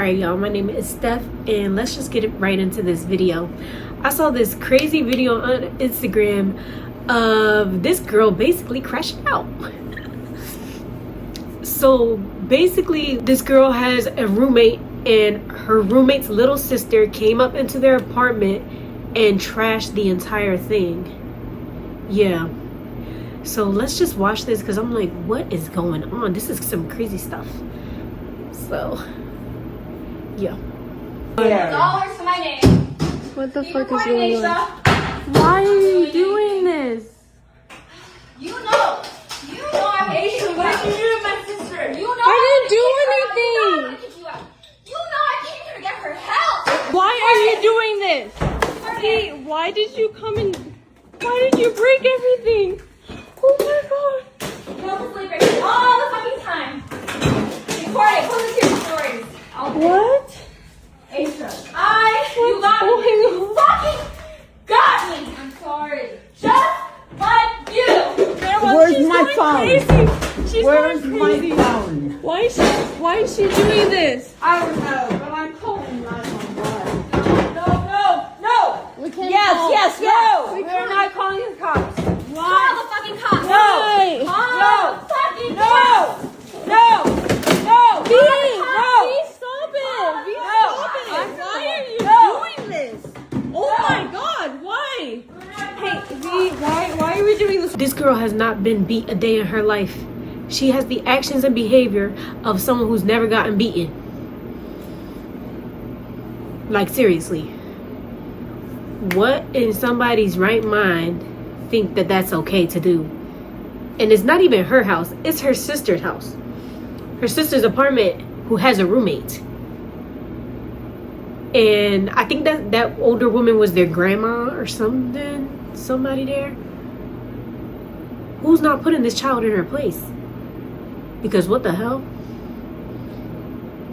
Alright y'all, my name is Steph and let's just get right into this video. I saw this crazy video on Instagram of this girl basically crashing out. So basically this girl has a roommate and her roommate's little sister came up into their apartment and trashed the entire thing. Yeah. So let's just watch this because I'm like, what is going on? This is some crazy stuff. So yeah. $1 to my name. What the fuck is going on? Why are you doing this? You know I'm Asian. What did you do to my sister? You know I didn't do anything. You know I came here to get her help. Why are you doing this? Hey, why did you come and why did you break everything? Oh my god. Go to sleep all the fucking time. Record it. Put this here stories. What? Asia, you got me. You fucking got me. I'm sorry. Just like you. Where's my phone? She's Where's going my crazy. phone? Why is she doing this? I don't know, but I'm calling 911. No. We can't Yes, no. We're not calling the cops. Call the fucking cops. Why? Call the fucking No. cops. Stop it! Why are you doing this? Oh my god, why? Hey, V, why are we doing this? This girl has not been beat a day in her life. She has the actions and behavior of someone who's never gotten beaten. Like, seriously. What in somebody's right mind think that that's okay to do? And it's not even her house, it's her sister's house. Her sister's apartment, who has a roommate. And I think that older woman was their grandma or something. Somebody there. Who's not putting this child in her place? Because what the hell?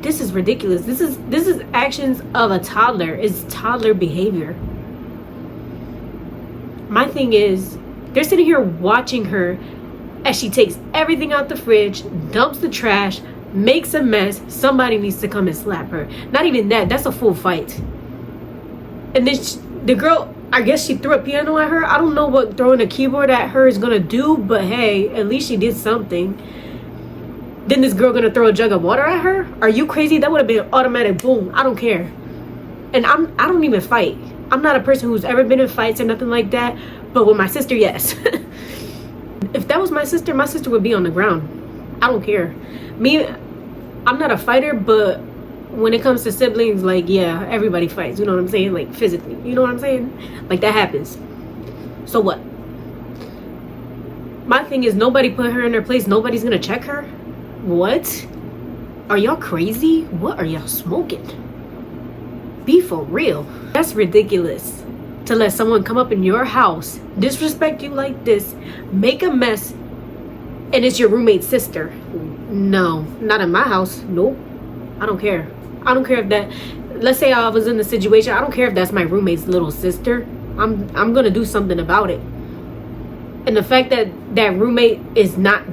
This is ridiculous. This is actions of a toddler. It's toddler behavior. My thing is, they're sitting here watching her as she takes everything out the fridge, dumps the trash, makes a mess. Somebody needs to come and slap her. Not even that, that's a full fight. And then the girl, I guess she threw a piano at her. I don't know what throwing a keyboard at her is gonna do, but hey, at least she did something. Then this girl gonna throw a jug of water at her? Are you crazy? That would have been automatic boom. I don't care. And I don't even fight. I'm not a person who's ever been in fights or nothing like that, but with my sister, yes. If that was my sister would be on the ground. I don't care. Me, I'm not a fighter, but when it comes to siblings, like, yeah, everybody fights. You know what I'm saying? Like, physically. You know what I'm saying? Like, that happens. So what? My thing is, nobody put her in her place. Nobody's gonna check her. What? Are y'all crazy? What are y'all smoking? Be for real. That's ridiculous. To let someone come up in your house, disrespect you like this, make a mess, and it's your roommate's sister. No, not in my house. Nope. I don't care. I don't care if that, let's say I was in the situation, I don't care if that's my roommate's little sister. I'm gonna do something about it. And the fact that that roommate is not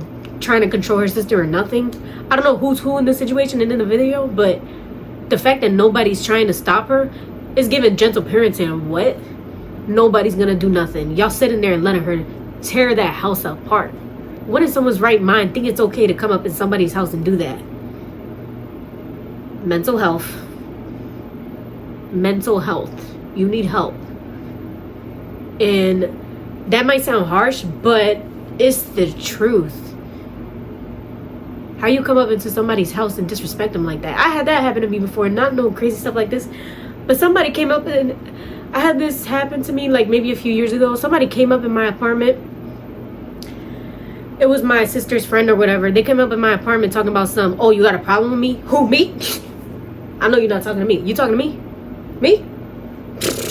trying to control her sister or nothing, I don't know who's who in the situation and in the video, but the fact that nobody's trying to stop her is giving gentle parenting. What? Nobody's gonna do nothing. Y'all sitting there and letting her tear that house apart. What in someone's right mind think it's okay to come up in somebody's house and do that? Mental health. You need help. And that might sound harsh, but it's the truth. How you come up into somebody's house and disrespect them like that? I had that happen to me before, not no crazy stuff like this, but somebody came up and I had this happen to me like maybe a few years ago. Somebody came up in my apartment. It was my sister's friend or whatever. They came up in my apartment talking about oh, you got a problem with me? Who, me? I know you're not talking to me. You talking to me? Me?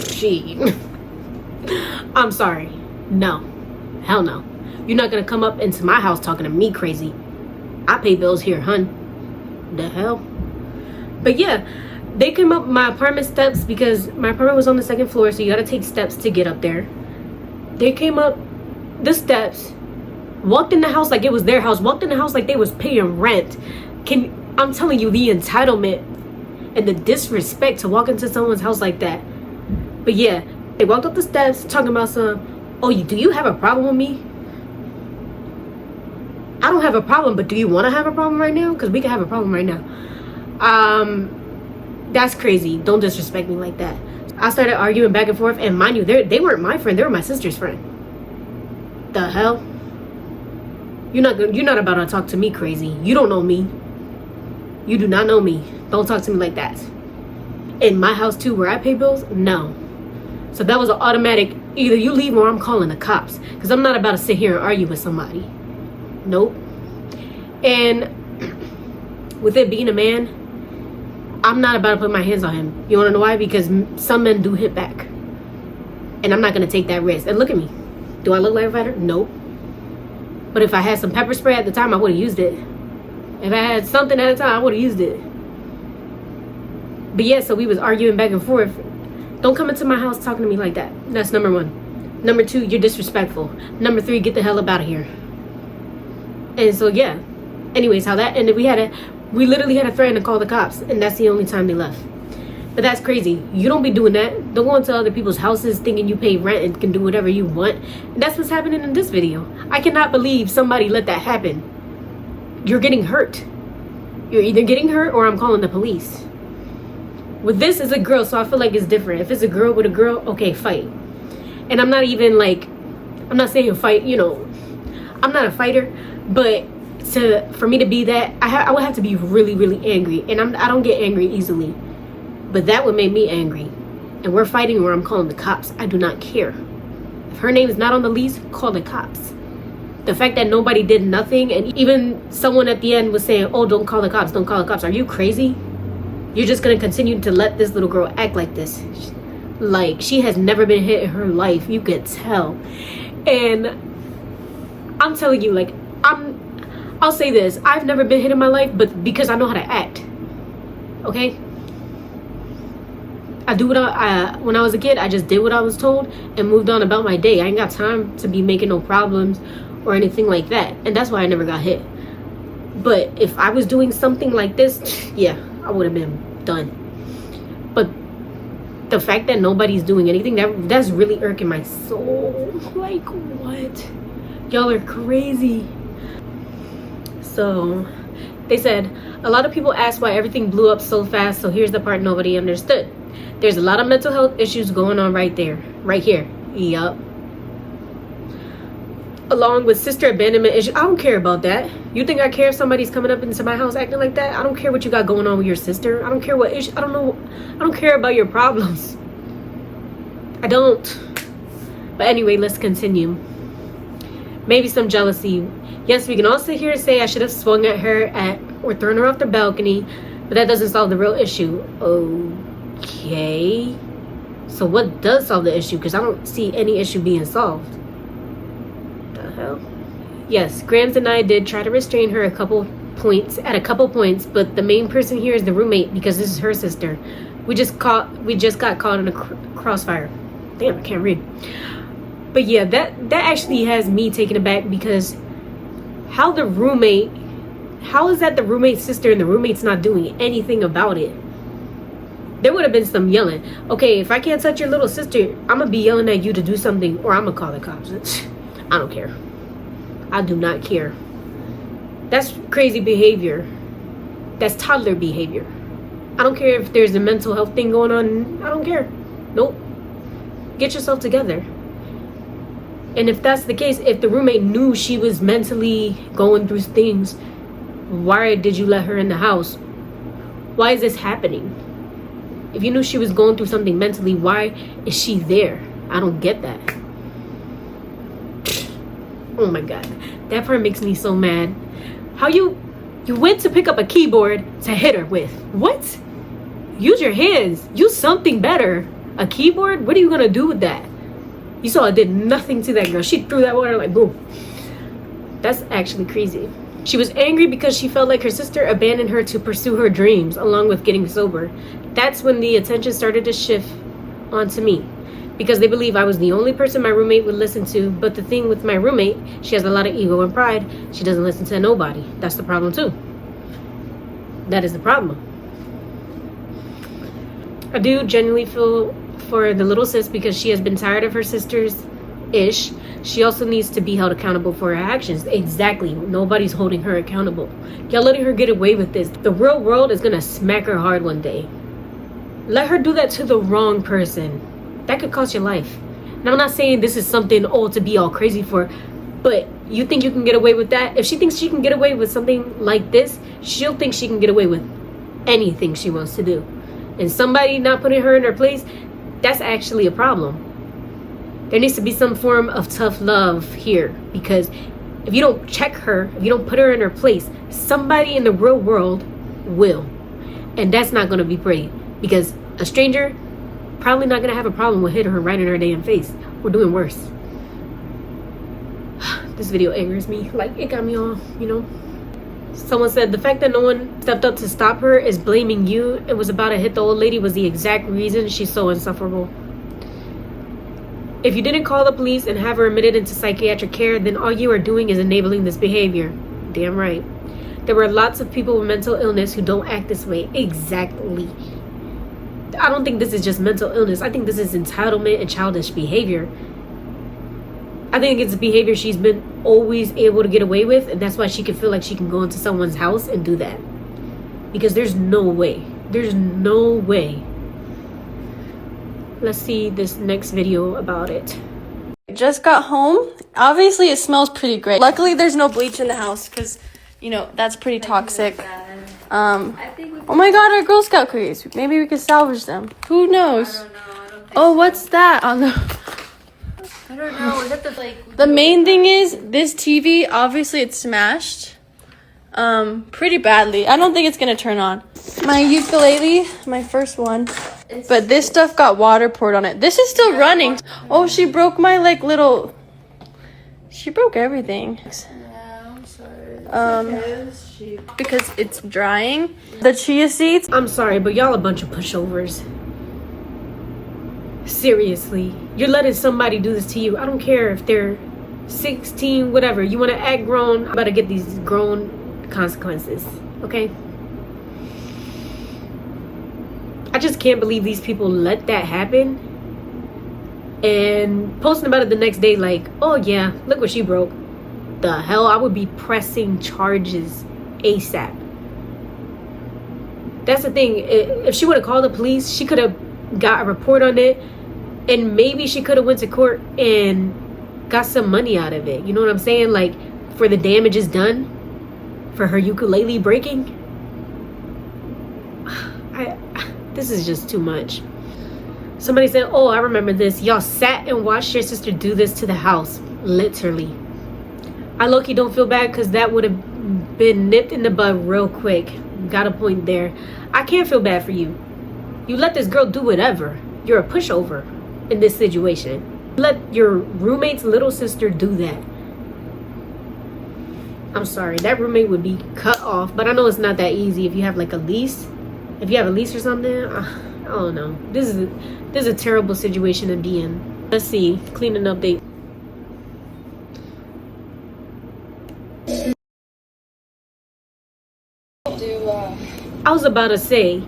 She. I'm sorry. No. Hell no. You're not gonna come up into my house talking to me crazy. I pay bills here, hun. The hell? But yeah. They came up my apartment steps because my apartment was on the second floor, so you gotta take steps to get up there. They came up the steps, walked in the house like it was their house, walked in the house like they was paying rent. I'm telling you, the entitlement And the disrespect to walk into someone's house like that. But yeah, they walked up the steps talking about do you have a problem with me? I don't have a problem, but do you want to have a problem right now? Because we can have a problem right now. That's crazy. Don't disrespect me like that. I started arguing back and forth, and mind you, they weren't my friend. They were my sister's friend. The hell? You're not about to talk to me crazy. You don't know me. You do not know me. Don't talk to me like that. In my house too, where I pay bills? No. So that was an automatic, either you leave or I'm calling the cops. Because I'm not about to sit here and argue with somebody. Nope. And with it being a man, I'm not about to put my hands on him. You want to know why? Because some men do hit back. And I'm not going to take that risk. And look at me. Do I look like a fighter? Nope. But if I had some pepper spray at the time, I would have used it. If I had something at the time, I would have used it. But yeah, so we was arguing back and forth. Don't come into my house talking to me like that. That's number 1. Number 2, you're disrespectful. Number 3, get the hell up out of here. And so yeah. Anyways, how that ended, we literally had a threat to call the cops, and that's the only time they left. But that's crazy. You don't be doing that. Don't go into other people's houses thinking you pay rent and can do whatever you want. And that's what's happening in this video. I cannot believe somebody let that happen. You're getting hurt. You're either getting hurt or I'm calling the police. With this, it's a girl, so I feel like it's different. If it's a girl with a girl, okay, fight. And I'm not even like, I'm not saying fight, I'm not a fighter, but for me to be that, I would have to be really, really angry. And I don't get angry easily. But that would make me angry. And we're fighting where I'm calling the cops. I do not care. If her name is not on the lease, call the cops. The fact that nobody did nothing, and even someone at the end was saying, oh, don't call the cops, don't call the cops. Are you crazy? You're just going to continue to let this little girl act like this. Like, she has never been hit in her life. You could tell. And I'm telling you, like, I'll say this. I've never been hit in my life, but because I know how to act. Okay? I do what when I was a kid, I just did what I was told and moved on about my day. I ain't got time to be making no problems or anything like that. And that's why I never got hit. But if I was doing something like this, yeah, I would have been done. But the fact that nobody's doing anything, that's really irking my soul. Like, what? Y'all are crazy. So they said, a lot of people ask why everything blew up so fast, so here's the part nobody understood. There's a lot of mental health issues going on right here. Yup. Along with sister abandonment issues. I don't care about that. You think I care if somebody's coming up into my house acting like that? I don't care what you got going on with your sister. I don't care what issue. I don't care about your problems. I don't. But anyway, let's continue. Maybe some jealousy. Yes, we can all sit here and say I should have swung at her or thrown her off the balcony, but that doesn't solve the real issue. Okay. So what does solve the issue? Because I don't see any issue being solved. The hell? Yes, Grams and I did try to restrain her at a couple points, but the main person here is the roommate because this is her sister. We just got caught in a crossfire. Damn, I can't read. But yeah, that actually has me taken aback because how is that the roommate's sister and the roommate's not doing anything about it? There would have been some yelling. Okay, if I can't touch your little sister, I'm gonna be yelling at you to do something or I'm gonna call the cops. I don't care. I do not care. That's crazy behavior. That's toddler behavior. I don't care if there's a mental health thing going on. I don't care. Nope. Get yourself together. And if that's the case, if the roommate knew she was mentally going through things, why did you let her in the house? Why is this happening? If you knew she was going through something mentally, why is she there? I don't get that. Oh my god. That part makes me so mad. How you went to pick up a keyboard to hit her with. What? Use your hands. Use something better. A keyboard? What are you gonna do with that? You saw it did nothing to that girl. She threw that water like boom. That's actually crazy. She was angry because she felt like her sister abandoned her to pursue her dreams along with getting sober. That's when the attention started to shift onto me because they believe I was the only person my roommate would listen to. But the thing with my roommate, she has a lot of ego and pride. She doesn't listen to nobody. That's the problem too. That is the problem. I do genuinely feel for the little sis because she has been tired of her sister's ish. She also needs to be held accountable for her actions. Exactly. Nobody's holding her accountable. Y'all letting her get away with this. The real world is gonna smack her hard one day. Let her do that to the wrong person. That could cost your life. And I'm not saying this is something to be all crazy for, but you think you can get away with that? If she thinks she can get away with something like this, she'll think she can get away with anything she wants to do. And somebody not putting her in her place, that's actually a problem. There needs to be some form of tough love here, because if you don't check her, if you don't put her in her place, somebody in the real world will. And that's not going to be pretty, because a stranger probably not going to have a problem with hitting her right in her damn face. We're doing worse. This video angers me. Like, it got me all, Someone said the fact that no one stepped up to stop her is blaming you. It was about to hit the old lady was the exact reason she's so insufferable. If you didn't call the police and have her admitted into psychiatric care, then all you are doing is enabling this behavior. Damn right. There were lots of people with mental illness who don't act this way. Exactly. I don't think this is just mental illness. I think this is entitlement and childish behavior. I think it's a behavior she's been always able to get away with, and that's why she can feel like she can go into someone's house and do that. Because there's no way. There's no way. Let's see this next video about it. Just got home. Obviously, it smells pretty great. Luckily, there's no bleach in the house because, that's pretty toxic. Oh my god, our Girl Scout cookies. Maybe we could salvage them. Who knows? I don't know. I don't think Oh, what's that on the... I don't know. Is that The main thing is, this TV, obviously it's smashed. Pretty badly. I don't think it's gonna turn on. My ukulele, my first one. But this stuff got water poured on it. This is still running. Oh, she broke my, little... She broke everything. Yeah, I'm sorry. Because it's drying. The chia seeds. I'm sorry, but y'all a bunch of pushovers. Seriously. You're letting somebody do this to you. I don't care if they're 16, whatever. You want to act grown, I'm about to get these grown consequences. Okay? I just can't believe these people let that happen. And posting about it the next day like, oh yeah, look what she broke. The hell? I would be pressing charges ASAP. That's the thing. If she would have called the police, she could have got a report on it, and maybe she could have went to court and got some money out of it. You know what I'm saying? Like, for the damages done for her ukulele breaking. This is just too much. Somebody said, oh, I remember this. Y'all sat and watched your sister do this to the house. Literally. I low-key don't feel bad because that would have been nipped in the bud real quick. Got a point there. I can't feel bad for you. You let this girl do whatever. You're a pushover in this situation. Let your roommate's little sister do that. I'm sorry. That roommate would be cut off. But I know it's not that easy if you have like a lease. If you have a lease or something. I don't know. This is a terrible situation to be in. Let's see. Cleaning update. I was about to say,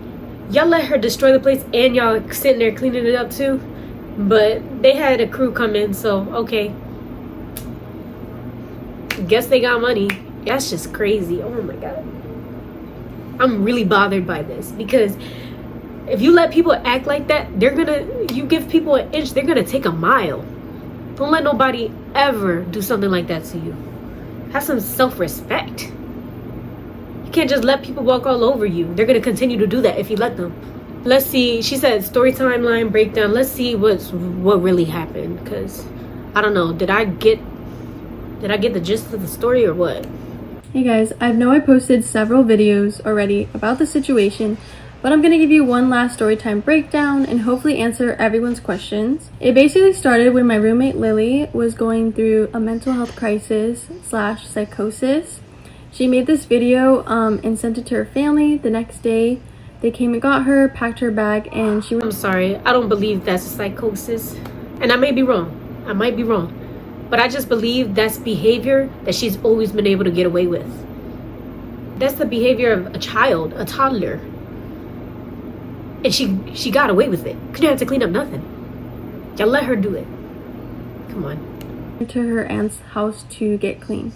y'all let her destroy the place and y'all sitting there cleaning it up too. But they had a crew come in, so okay. Guess they got money. That's just crazy. Oh my god. I'm really bothered by this because if you let people act like that, you give people an inch, they're gonna take a mile. Don't let nobody ever do something like that to you. Have some self-respect. You can't just let people walk all over you. They're gonna continue to do that if you let them. Let's see. She said story timeline breakdown. Let's see what really happened, because I don't know. Did I get the gist of the story or what? Hey guys, I know I posted several videos already about the situation, but I'm going to give you one last storytime breakdown and hopefully answer everyone's questions. It basically started when my roommate Lily was going through a mental health crisis / psychosis. She made this video and sent it to her family. The next day, they came and got her, packed her bag, and she went. I'm sorry, I don't believe that's a psychosis. And I may be wrong. I might be wrong. But I just believe that's behavior that she's always been able to get away with. That's the behavior of a child, a toddler. And she got away with it. Couldn't have to clean up nothing. Y'all let her do it. Come on. To her aunt's house to get clean.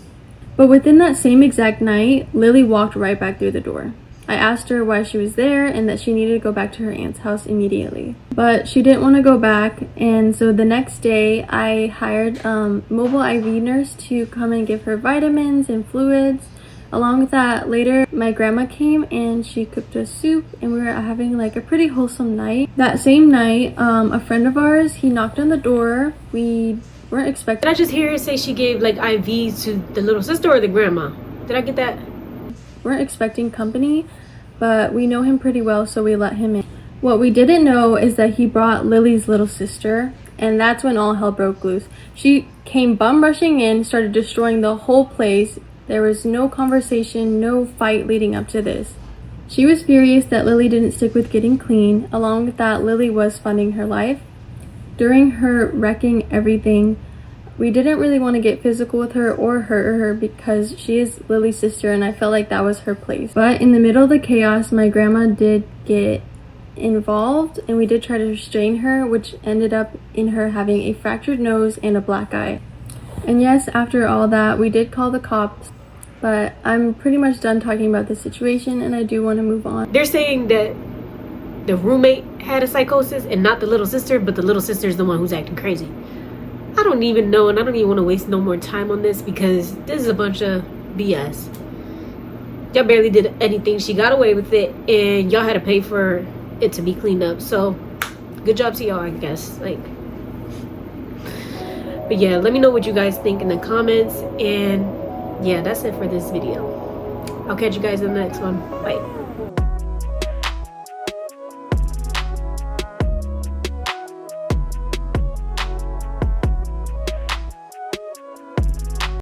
But within that same exact night, Lily walked right back through the door. I asked her why she was there and that she needed to go back to her aunt's house immediately. But she didn't want to go back, and so the next day I hired a mobile IV nurse to come and give her vitamins and fluids. Along with that, later my grandma came and she cooked us soup and we were having like a pretty wholesome night. That same night, a friend of ours, he knocked on the door. We weren't expecting. Did I just hear her say she gave like IVs to the little sister or the grandma? Did I get that? Weren't expecting company, but we know him pretty well, so we let him in. What we didn't know is that he brought Lily's little sister, and that's when all hell broke loose. She came bum rushing in, started destroying the whole place. There was no conversation, no fight leading up to this. She was furious that Lily didn't stick with getting clean. Along with that, Lily was funding her life. During her wrecking everything, we didn't really want to get physical with her or hurt her because she is Lily's sister and I felt like that was her place. But in the middle of the chaos, my grandma did get involved and we did try to restrain her, which ended up in her having a fractured nose and a black eye. And yes, after all that, we did call the cops, but I'm pretty much done talking about the situation and I do want to move on. They're saying that the roommate had a psychosis and not the little sister, but the little sister is the one who's acting crazy. I don't even know, and I don't even want to waste no more time on this because this is a bunch of BS. Y'all barely did anything. She got away with it, and y'all had to pay for it to be cleaned up. So, good job to y'all, I guess. Like, but yeah, let me know what you guys think in the comments. And yeah, that's it for this video. I'll catch you guys in the next one. Bye.